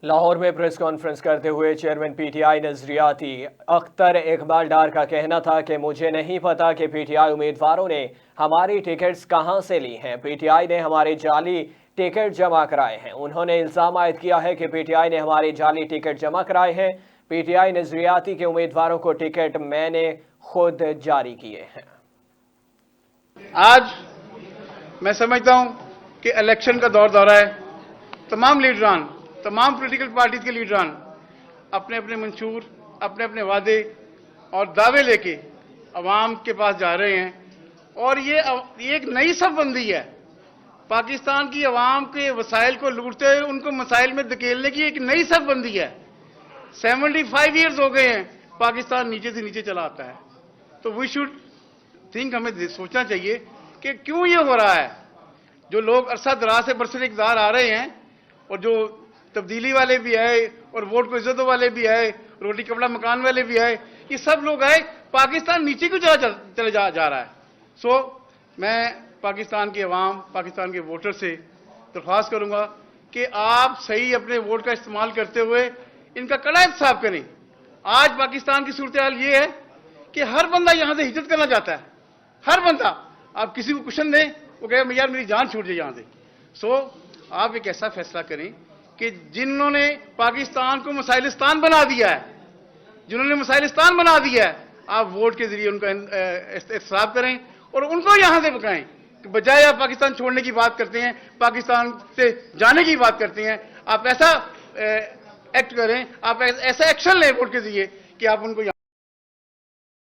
लाहौर में press conference करते हुए चेयरमैन पीटीआई नजरियाती अख्तर इकबाल डार का कहना था कि मुझे नहीं पता कि पीटीआई उम्मीदवारों ने हमारी टिकट्स कहां से ली हैं। पीटीआई ने हमारे जाली टिकट जमा कराए हैं। उन्होंने इल्जाम आयद किया है कि पीटीआई ने हमारे जाली टिकट जमा कराए हैं। पीटीआई नजरियाती के उम्मीदवारों को टिकट मैंने खुद जारी किए हैं। आज मैं समझता हूं कि इलेक्शन का दौर है। तमाम लीडरान, तमाम पॉलिटिकल पार्टीज के लीडरान अपने अपने मंशूर, अपने अपने वादे और दावे लेके अवाम के पास जा रहे हैं। और ये एक नई सफबंदी है। पाकिस्तान की अवाम के वसाइल को लूटते हुए उनको मसाइल में धकेलने की एक नई सफबंदी है। 75 ईयर्स हो गए हैं पाकिस्तान नीचे से नीचे चला आता है। तो वी शुड थिंक, हमें सोचना चाहिए कि क्यों ये हो रहा है। जो लोग अरसा दराज से बरसर इक़्तिदार आ रहे हैं और जो तब्दीली वाले भी आए और वोट को इज्जतों वाले भी आए, रोटी कपड़ा मकान वाले भी आए, ये सब लोग आए, पाकिस्तान नीचे क्यों चले जा रहा है। मैं पाकिस्तान की अवाम, पाकिस्तान के वोटर से दरख्वास्त करूंगा कि आप सही अपने वोट का इस्तेमाल करते हुए इनका कड़ा इंतसाब करें। आज पाकिस्तान की सूरत हाल ये है कि हर बंदा यहां से हिजरत करना चाहता है। हर बंदा, आप किसी को क्वेश्चन दें, वो कहे यार मेरी जान छूट जाए यहां से। आप एक ऐसा फैसला करें कि जिन्होंने पाकिस्तान को मसाइलिस्तान बना दिया है, जिन्होंने मसाइलिस्तान बना दिया है, आप वोट के जरिए उनका एहतसाब करें और उनको यहां से बचाएं। बजाय आप पाकिस्तान छोड़ने की बात करते हैं, पाकिस्तान से जाने की बात करते हैं, आप ऐसा एक्ट करें, आप ऐसा एक्शन लें वोट के जरिए कि आप उनको